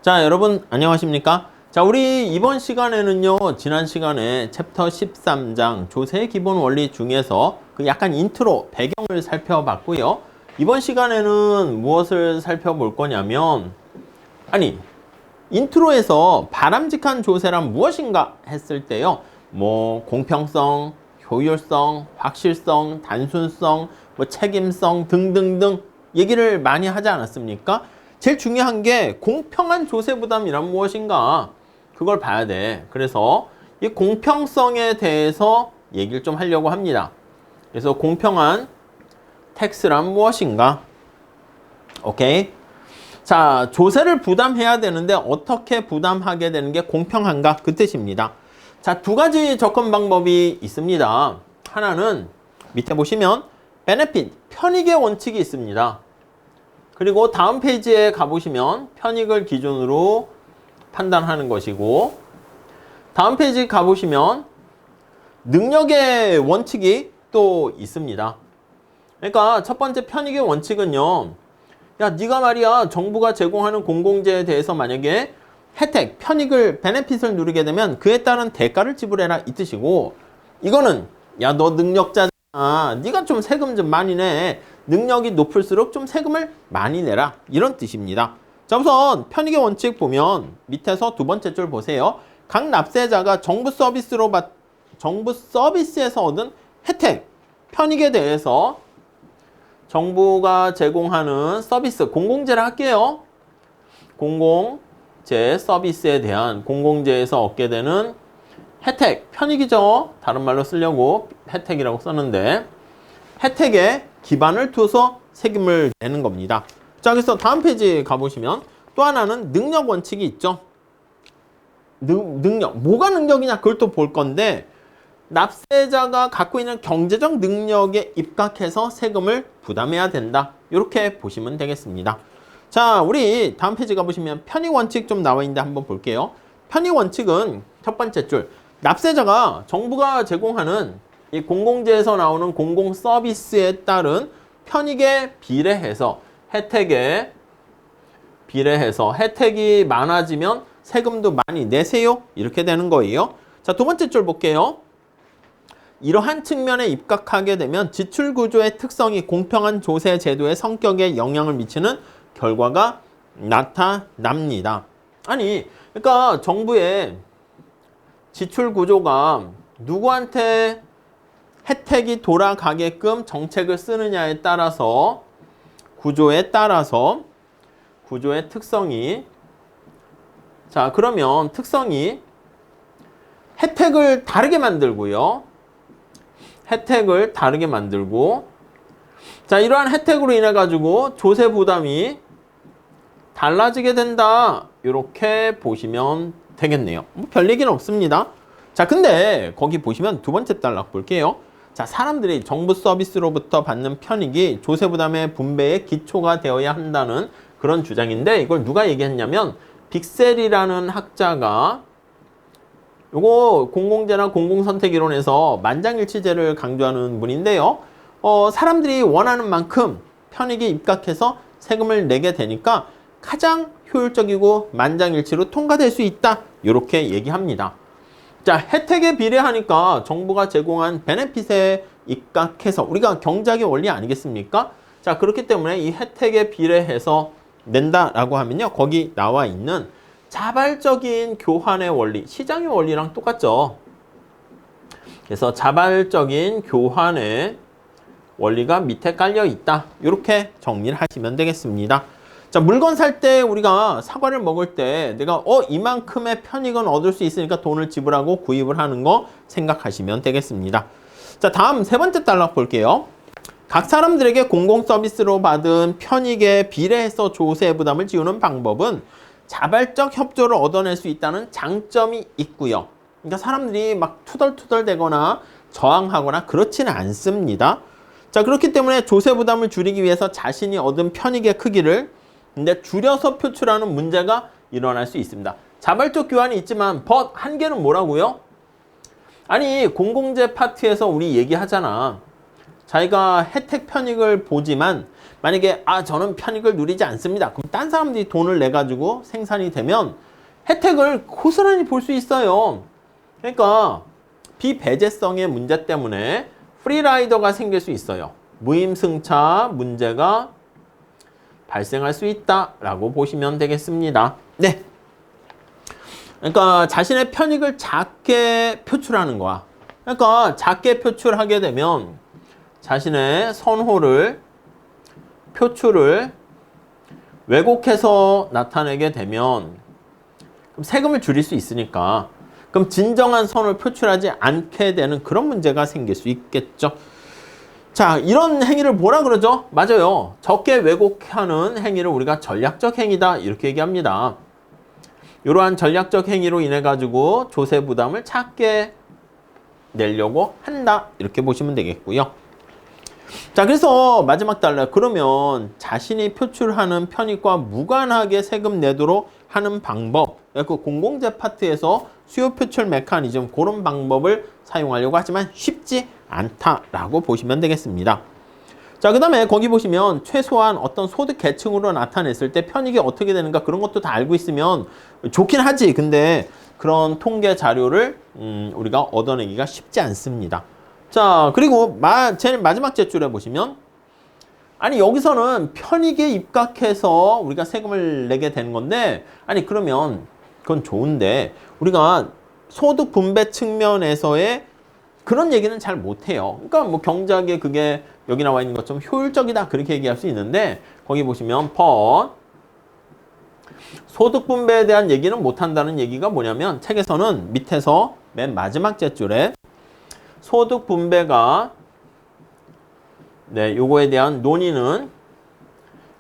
자, 여러분 안녕하십니까? 자, 우리 이번 시간에는요, 지난 시간에 챕터 13장 조세의 기본 원리 중에서 그 약간 인트로 배경을 살펴봤고요. 이번 시간에는 무엇을 살펴볼 거냐면, 인트로에서 바람직한 조세란 무엇인가 했을 때요, 공평성, 효율성, 확실성, 단순성, 책임성 등등등 얘기를 많이 하지 않았습니까? 제일 중요한 게 공평한 조세 부담이란 무엇인가, 그걸 봐야 돼. 그래서 이 공평성에 대해서 얘기를 좀 하려고 합니다. 그래서 공평한 텍스란 무엇인가? 오케이. 자, 조세를 부담해야 되는데 어떻게 부담하게 되는 게 공평한가? 그 뜻입니다. 자, 두 가지 접근 방법이 있습니다. 하나는 밑에 보시면 베네핏, 편익의 원칙이 있습니다. 그리고 다음 페이지에 가보시면 편익을 기준으로 판단하는 것이고, 다음 페이지 가보시면 능력의 원칙이 또 있습니다. 그러니까 첫 번째 편익의 원칙은요, 야, 네가 말이야 정부가 제공하는 공공재에 대해서 만약에 혜택, 편익을, 베네핏을 누리게 되면 그에 따른 대가를 지불해라 이 뜻이고, 이거는 야, 너 능력자잖아, 네가 좀 세금 좀 많이 내, 능력이 높을수록 좀 세금을 많이 내라, 이런 뜻입니다. 자, 우선 편익의 원칙 보면 밑에서 두 번째 줄 보세요. 각 납세자가 정부 서비스에서 얻은 혜택, 편익에 대해서 정부가 제공하는 서비스, 공공재를 할게요. 공공재 서비스에 대한 공공재에서 얻게 되는 혜택, 편익이죠. 다른 말로 쓰려고 혜택이라고 썼는데, 혜택에 기반을 두어서 세금을 내는 겁니다. 자, 그래서 다음 페이지 가보시면 또 하나는 능력 원칙이 있죠. 능력, 뭐가 능력이냐 그걸 또 볼 건데, 납세자가 갖고 있는 경제적 능력에 입각해서 세금을 부담해야 된다, 이렇게 보시면 되겠습니다. 자, 우리 다음 페이지 가보시면 편익 원칙 좀 나와 있는데 한번 볼게요. 편익 원칙은 첫 번째 줄, 납세자가 정부가 제공하는 이 공공재에서 나오는 공공 서비스에 따른 편익에 비례해서 혜택이 많아지면 세금도 많이 내세요, 이렇게 되는 거예요. 자, 두 번째 줄 볼게요. 이러한 측면에 입각하게 되면 지출구조의 특성이 공평한 조세 제도의 성격에 영향을 미치는 결과가 나타납니다. 그러니까 정부의 지출구조가 누구한테 혜택이 돌아가게끔 정책을 쓰느냐에 따라서 구조의 특성이, 자, 그러면 특성이 혜택을 다르게 만들고, 자, 이러한 혜택으로 인해 가지고 조세 부담이 달라지게 된다, 이렇게 보시면 되겠네요. 별 얘기는 없습니다. 자, 근데 거기 보시면 두 번째 단락 볼게요. 자, 사람들이 정부 서비스로부터 받는 편익이 조세 부담의 분배의 기초가 되어야 한다는 그런 주장인데, 이걸 누가 얘기했냐면 빅셀이라는 학자가, 요거 공공재나 공공선택이론에서 만장일치제를 강조하는 분인데요. 사람들이 원하는 만큼 편익에 입각해서 세금을 내게 되니까 가장 효율적이고 만장일치로 통과될 수 있다, 이렇게 얘기합니다. 자, 혜택에 비례하니까 정부가 제공한 베네핏에 입각해서, 우리가 경제학의 원리 아니겠습니까? 자, 그렇기 때문에 이 혜택에 비례해서 낸다라고 하면요, 거기 나와 있는 자발적인 교환의 원리, 시장의 원리랑 똑같죠. 그래서 자발적인 교환의 원리가 밑에 깔려 있다, 이렇게 정리를 하시면 되겠습니다. 자, 물건 살 때 우리가 사과를 먹을 때 내가 이만큼의 편익은 얻을 수 있으니까 돈을 지불하고 구입을 하는 거 생각하시면 되겠습니다. 자, 다음 세 번째 단락 볼게요. 각 사람들에게 공공 서비스로 받은 편익에 비례해서 조세 부담을 지우는 방법은 자발적 협조를 얻어낼 수 있다는 장점이 있고요. 그러니까 사람들이 막 투덜투덜대거나 저항하거나 그렇지는 않습니다. 자, 그렇기 때문에 조세 부담을 줄이기 위해서 자신이 얻은 편익의 크기를 근데 줄여서 표출하는 문제가 일어날 수 있습니다. 자발적 교환이 있지만 한계는 뭐라고요? 공공재 파트에서 우리 얘기하잖아. 자기가 혜택 편익을 보지만 만약에 저는 편익을 누리지 않습니다. 그럼 딴 사람들이 돈을 내 가지고 생산이 되면 혜택을 고스란히 볼 수 있어요. 그러니까 비배제성의 문제 때문에 프리라이더가 생길 수 있어요. 무임승차 문제가 발생할 수 있다라고 보시면 되겠습니다. 네. 그러니까 자신의 편익을 작게 표출하는 거야. 그러니까 작게 표출하게 되면 자신의 표출을 왜곡해서 나타내게 되면 그럼 세금을 줄일 수 있으니까 그럼 진정한 선을 표출하지 않게 되는 그런 문제가 생길 수 있겠죠. 자, 이런 행위를 뭐라 그러죠? 맞아요. 적게 왜곡하는 행위를 우리가 전략적 행위다 이렇게 얘기합니다. 이러한 전략적 행위로 인해 가지고 조세 부담을 작게 내려고 한다 이렇게 보시면 되겠고요. 자, 그래서 마지막 달러 그러면 자신이 표출하는 편익과 무관하게 세금 내도록 하는 방법, 그 공공재 파트에서 수요 표출 메커니즘 그런 방법을 사용하려고 하지만 쉽지 않다라고 보시면 되겠습니다. 자, 그 다음에 거기 보시면 최소한 어떤 소득 계층으로 나타냈을 때 편익이 어떻게 되는가 그런 것도 다 알고 있으면 좋긴 하지. 근데 그런 통계 자료를 우리가 얻어내기가 쉽지 않습니다. 자, 그리고 제일 마지막 제출해 보시면 아니 여기서는 편익에 입각해서 우리가 세금을 내게 되는 건데 아니 그러면 그건 좋은데 우리가 소득 분배 측면에서의 그런 얘기는 잘 못해요. 그러니까 뭐 경제학에 그게 여기 나와 있는 것처럼 효율적이다 그렇게 얘기할 수 있는데 거기 보시면 소득 분배에 대한 얘기는 못한다는 얘기가 뭐냐면 책에서는 밑에서 맨 마지막 제줄에 소득 분배가 요거에 대한 논의는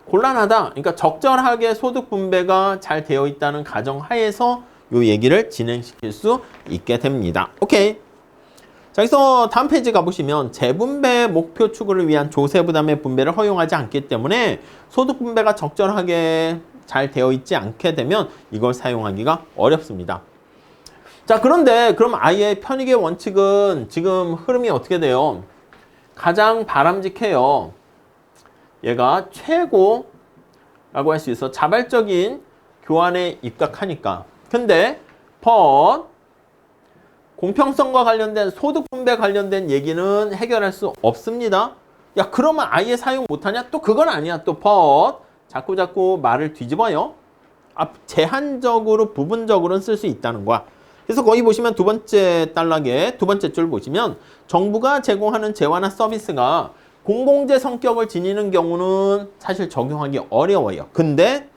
곤란하다. 그러니까 적절하게 소득 분배가 잘 되어 있다는 가정하에서 요 얘기를 진행시킬 수 있게 됩니다. 오케이. 자, 그래서 다음 페이지 가보시면 재분배 목표 추구를 위한 조세 부담의 분배를 허용하지 않기 때문에 소득 분배가 적절하게 잘 되어 있지 않게 되면 이걸 사용하기가 어렵습니다. 자, 그런데 그럼 아예 편익의 원칙은 지금 흐름이 어떻게 돼요? 가장 바람직해요. 얘가 최고라고 할 수 있어. 자발적인 교환에 입각하니까. 근데 공평성과 관련된 소득 분배 관련된 얘기는 해결할 수 없습니다. 야, 그러면 아예 사용 못하냐? 또 그건 아니야. 또 자꾸 말을 뒤집어요. 제한적으로 부분적으로는 쓸 수 있다는 거야. 그래서 거기 보시면 두 번째 단락에 두 번째 줄 보시면 정부가 제공하는 재화나 서비스가 공공재 성격을 지니는 경우는 사실 적용하기 어려워요. 근데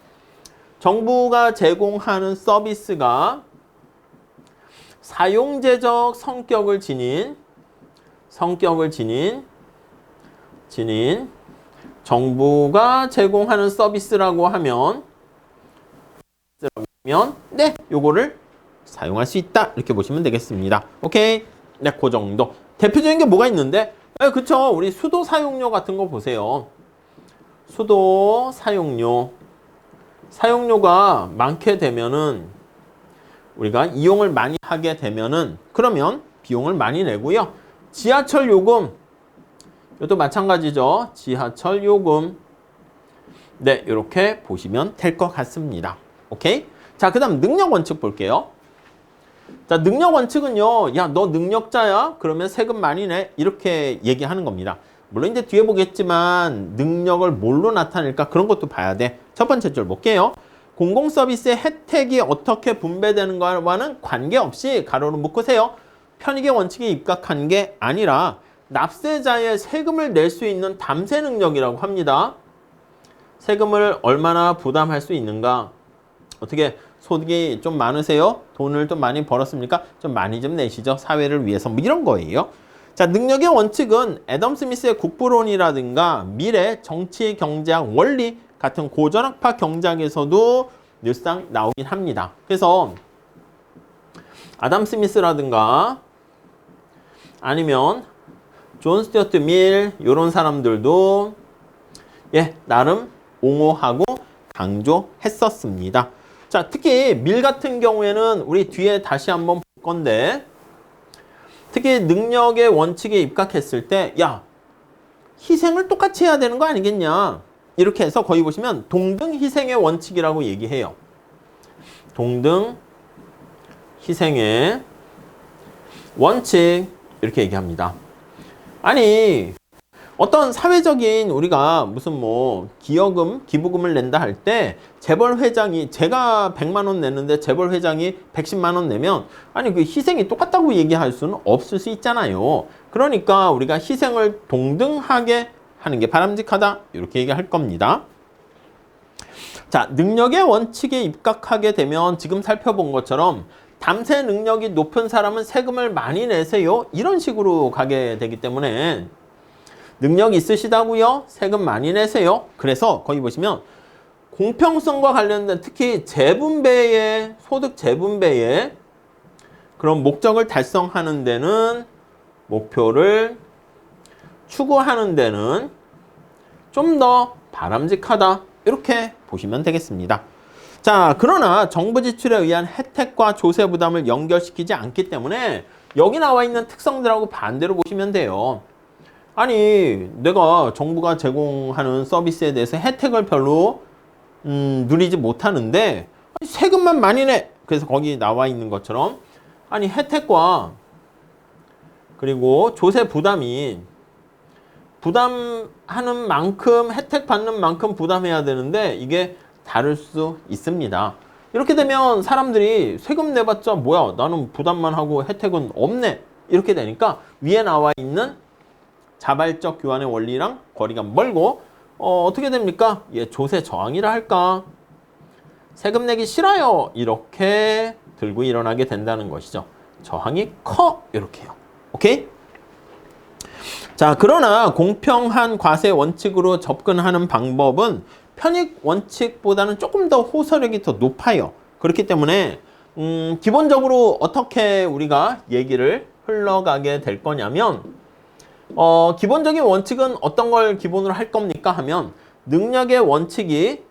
정부가 제공하는 서비스가 사용재적 성격을 지닌 정부가 제공하는 서비스라고 하면 요거를 사용할 수 있다 이렇게 보시면 되겠습니다. 오케이. 네, 그 정도. 대표적인 게 뭐가 있는데 그쵸. 우리 수도 사용료 같은 거 보세요. 수도 사용료가 많게 되면은 우리가 이용을 많이 하게 되면은 그러면 비용을 많이 내고요. 지하철 요금 이것도 마찬가지죠. 지하철 요금 이렇게 보시면 될 것 같습니다. 오케이? 자, 그 다음 능력 원칙 볼게요. 자, 능력 원칙은요. 야, 너 능력자야? 그러면 세금 많이 내. 이렇게 얘기하는 겁니다. 물론 이제 뒤에 보겠지만 능력을 뭘로 나타낼까? 그런 것도 봐야 돼. 첫 번째 줄 볼게요. 공공서비스의 혜택이 어떻게 분배되는가와는 관계없이 가로로 묶으세요. 편익의 원칙에 입각한 게 아니라 납세자의 세금을 낼 수 있는 담세 능력이라고 합니다. 세금을 얼마나 부담할 수 있는가? 어떻게 소득이 좀 많으세요? 돈을 좀 많이 벌었습니까? 좀 많이 좀 내시죠. 사회를 위해서 뭐 이런 거예요. 자, 능력의 원칙은 애덤 스미스의 국부론이라든가 미래 정치 경제학 원리 같은 고전학파 경제학에서도 늘상 나오긴 합니다. 그래서 아담 스미스라든가 아니면 존 스튜어트 밀 이런 사람들도 나름 옹호하고 강조했었습니다. 자, 특히 밀 같은 경우에는 우리 뒤에 다시 한번 볼 건데 특히 능력의 원칙에 입각했을 때 희생을 똑같이 해야 되는 거 아니겠냐? 이렇게 해서 거기 보시면 동등 희생의 원칙이라고 얘기해요. 동등 희생의 원칙 이렇게 얘기합니다. 아니 어떤 사회적인 우리가 무슨 뭐 기여금, 기부금을 낸다 할 때 재벌 회장이 제가 100만 원 냈는데 재벌 회장이 110만 원 내면 아니 그 희생이 똑같다고 얘기할 수는 없을 수 있잖아요. 그러니까 우리가 희생을 동등하게 하는 게 바람직하다 이렇게 얘기할 겁니다. 자, 능력의 원칙에 입각하게 되면 지금 살펴본 것처럼 담세 능력이 높은 사람은 세금을 많이 내세요. 이런 식으로 가게 되기 때문에 능력 있으시다고요? 세금 많이 내세요. 그래서 거기 보시면 공평성과 관련된 특히 재분배의 소득 재분배의 그런 목적을 달성하는 데는 목표를 추구하는 데는 좀 더 바람직하다. 이렇게 보시면 되겠습니다. 자, 그러나 정부 지출에 의한 혜택과 조세 부담을 연결시키지 않기 때문에 여기 나와 있는 특성들하고 반대로 보시면 돼요. 아니 내가 정부가 제공하는 서비스에 대해서 혜택을 별로 누리지 못하는데 아니, 세금만 많이 내. 그래서 거기 나와 있는 것처럼 아니 혜택과 그리고 조세 부담이 부담하는 만큼 혜택 받는 만큼 부담해야 되는데 이게 다를 수 있습니다. 이렇게 되면 사람들이 세금 내봤자 뭐야 나는 부담만 하고 혜택은 없네 이렇게 되니까 위에 나와 있는 자발적 교환의 원리랑 거리가 멀고 어떻게 됩니까? 예, 조세 저항이라 할까? 세금 내기 싫어요. 이렇게 들고 일어나게 된다는 것이죠. 저항이 커 이렇게요. 오케이? 자, 그러나 공평한 과세 원칙으로 접근하는 방법은 편익 원칙보다는 조금 더 호소력이 더 높아요. 그렇기 때문에 기본적으로 어떻게 우리가 얘기를 흘러가게 될 거냐면 기본적인 원칙은 어떤 걸 기본으로 할 겁니까 하면 능력의 원칙이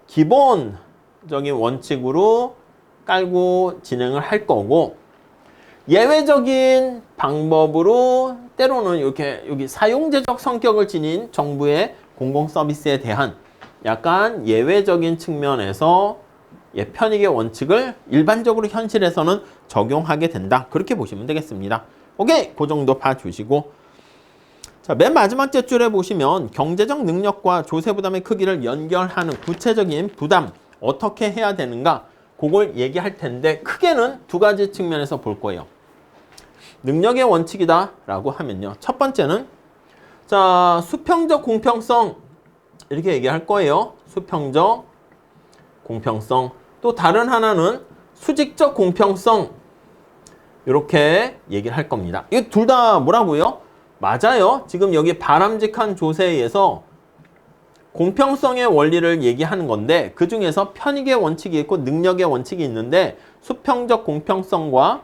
기본적인 원칙으로 깔고 진행을 할 거고 예외적인 방법으로 때로는 이렇게 여기 사용제적 성격을 지닌 정부의 공공 서비스에 대한 약간 예외적인 측면에서 편익의 원칙을 일반적으로 현실에서는 적용하게 된다. 그렇게 보시면 되겠습니다. 오케이, 그 정도 봐주시고 자, 맨 마지막 째줄에 보시면 경제적 능력과 조세 부담의 크기를 연결하는 구체적인 부담 어떻게 해야 되는가 그걸 얘기할 텐데 크게는 두 가지 측면에서 볼 거예요. 능력의 원칙이다 라고 하면요. 첫 번째는 자 수평적 공평성 이렇게 얘기할 거예요. 수평적 공평성 또 다른 하나는 수직적 공평성 이렇게 얘기를 할 겁니다. 이거 둘 다 뭐라고요? 맞아요. 지금 여기 바람직한 조세에 의해서 공평성의 원리를 얘기하는 건데 그 중에서 편익의 원칙이 있고 능력의 원칙이 있는데 수평적 공평성과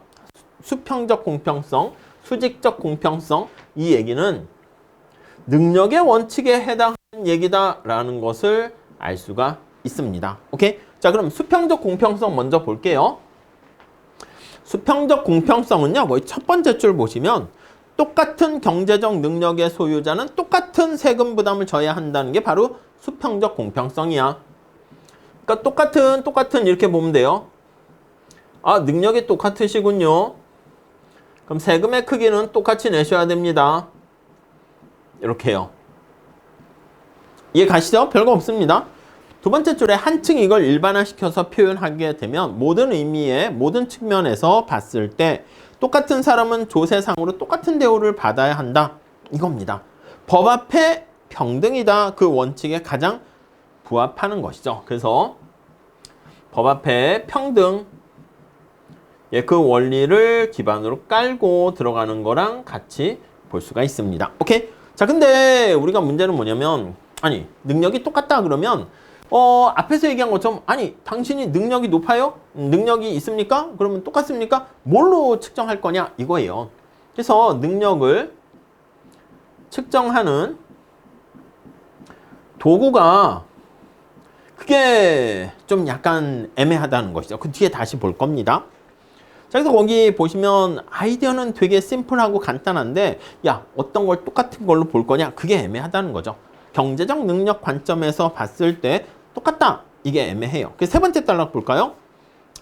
수평적 공평성, 수직적 공평성 이 얘기는 능력의 원칙에 해당하는 얘기다라는 것을 알 수가 있습니다. 오케이? 자, 그럼 수평적 공평성 먼저 볼게요. 수평적 공평성은요. 뭐 첫 번째 줄 보시면 똑같은 경제적 능력의 소유자는 똑같은 세금 부담을 져야 한다는 게 바로 수평적 공평성이야. 그러니까 똑같은 이렇게 보면 돼요. 아, 능력이 똑같으시군요. 그럼 세금의 크기는 똑같이 내셔야 됩니다. 이렇게요. 이해 가시죠? 별거 없습니다. 두 번째 줄에 한층 이걸 일반화시켜서 표현하게 되면 모든 의미의 모든 측면에서 봤을 때 똑같은 사람은 조세상으로 똑같은 대우를 받아야 한다. 이겁니다. 법 앞에 평등이다. 그 원칙에 가장 부합하는 것이죠. 그래서 법 앞에 평등 그 원리를 기반으로 깔고 들어가는 거랑 같이 볼 수가 있습니다. 오케이? 자, 근데 우리가 문제는 뭐냐면 아니 능력이 똑같다 그러면 앞에서 얘기한 것처럼 아니 당신이 능력이 높아요? 능력이 있습니까? 그러면 똑같습니까? 뭘로 측정할 거냐? 이거예요. 그래서 능력을 측정하는 도구가 그게 좀 약간 애매하다는 것이죠. 그 뒤에 다시 볼 겁니다. 자, 그래서 거기 보시면 아이디어는 되게 심플하고 간단한데 야 어떤 걸 똑같은 걸로 볼 거냐? 그게 애매하다는 거죠. 경제적 능력 관점에서 봤을 때 똑같다. 이게 애매해요. 세 번째 단락 볼까요?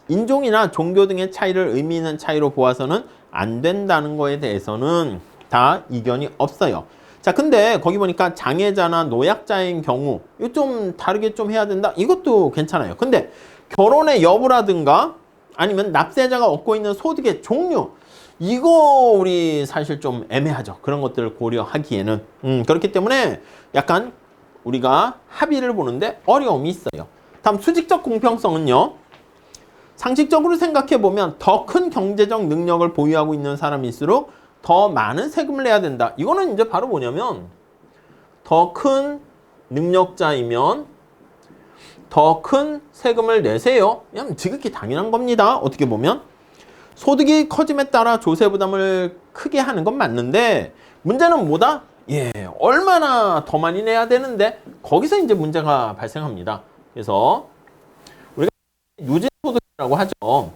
인종이나 종교 등의 차이를 의미 있는 차이로 보아서는 안 된다는 거에 대해서는 다 이견이 없어요. 자, 근데 거기 보니까 장애자나 노약자인 경우 이거 좀 다르게 좀 해야 된다. 이것도 괜찮아요. 근데 결혼의 여부라든가 아니면 납세자가 얻고 있는 소득의 종류 이거 우리 사실 좀 애매하죠. 그런 것들을 고려하기에는 그렇기 때문에 약간 우리가 합의를 보는데 어려움이 있어요. 다음 수직적 공평성은요. 상식적으로 생각해보면 더 큰 경제적 능력을 보유하고 있는 사람일수록 더 많은 세금을 내야 된다. 이거는 이제 바로 뭐냐면 더 큰 능력자이면 더 큰 세금을 내세요. 그냥 지극히 당연한 겁니다. 어떻게 보면 소득이 커짐에 따라 조세 부담을 크게 하는 건 맞는데 문제는 뭐다? 예, 얼마나 더 많이 내야 되는데 거기서 이제 문제가 발생합니다. 그래서 우리가 누진소득이라고 하죠.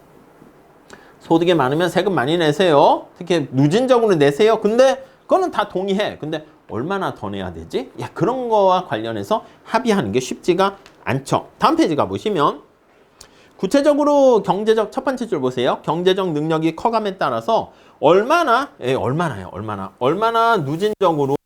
소득이 많으면 세금 많이 내세요. 특히 누진적으로 내세요. 근데 그거는 다 동의해. 근데 얼마나 더 내야 되지? 야, 그런 거와 관련해서 합의하는 게 쉽지가 않죠. 다음 페이지 가보시면 구체적으로 경제적 첫 번째 줄 보세요. 경제적 능력이 커감에 따라서 얼마나 누진적으로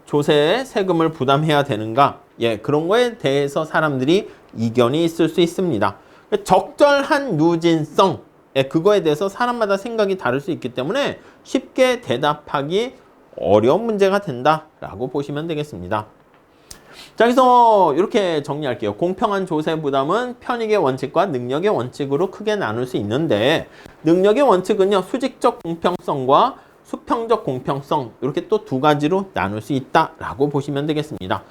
조세 세금을 부담해야 되는가? 예, 그런 거에 대해서 사람들이 이견이 있을 수 있습니다. 적절한 누진성, 예, 그거에 대해서 사람마다 생각이 다를 수 있기 때문에 쉽게 대답하기 어려운 문제가 된다라고 보시면 되겠습니다. 자, 그래서 이렇게 정리할게요. 공평한 조세 부담은 편익의 원칙과 능력의 원칙으로 크게 나눌 수 있는데 능력의 원칙은요. 수직적 공평성과 수평적 공평성 이렇게 또 두 가지로 나눌 수 있다라고 보시면 되겠습니다.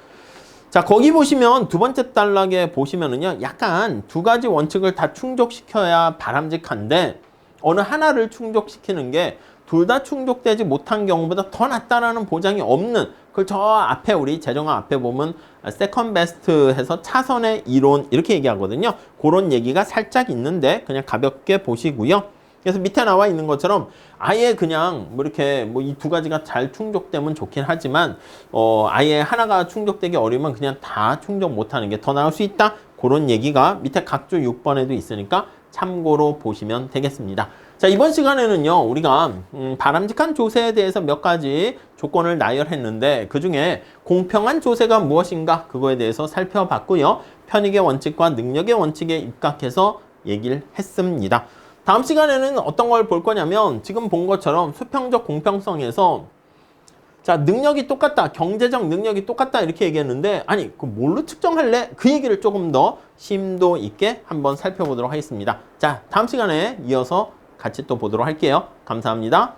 자, 거기 보시면 두 번째 단락에 보시면은요. 약간 두 가지 원칙을 다 충족시켜야 바람직한데 어느 하나를 충족시키는 게 둘 다 충족되지 못한 경우보다 더 낫다라는 보장이 없는 그걸 저 앞에 우리 재정학 앞에 보면 세컨 베스트 해서 차선의 이론 이렇게 얘기하거든요. 그런 얘기가 살짝 있는데 그냥 가볍게 보시고요. 그래서 밑에 나와 있는 것처럼 아예 그냥 뭐 이렇게 뭐 이 두 가지가 잘 충족되면 좋긴 하지만 아예 하나가 충족되기 어려우면 그냥 다 충족 못하는 게 더 나을 수 있다. 그런 얘기가 밑에 각조 6번에도 있으니까 참고로 보시면 되겠습니다. 자, 이번 시간에는요. 우리가 바람직한 조세에 대해서 몇 가지 조건을 나열했는데 그중에 공평한 조세가 무엇인가 그거에 대해서 살펴봤고요. 편익의 원칙과 능력의 원칙에 입각해서 얘기를 했습니다. 다음 시간에는 어떤 걸 볼 거냐면 지금 본 것처럼 수평적 공평성에서 자, 능력이 똑같다. 경제적 능력이 똑같다. 이렇게 얘기했는데 아니, 그 뭘로 측정할래? 그 얘기를 조금 더 심도 있게 한번 살펴보도록 하겠습니다. 자, 다음 시간에 이어서 같이 또 보도록 할게요. 감사합니다.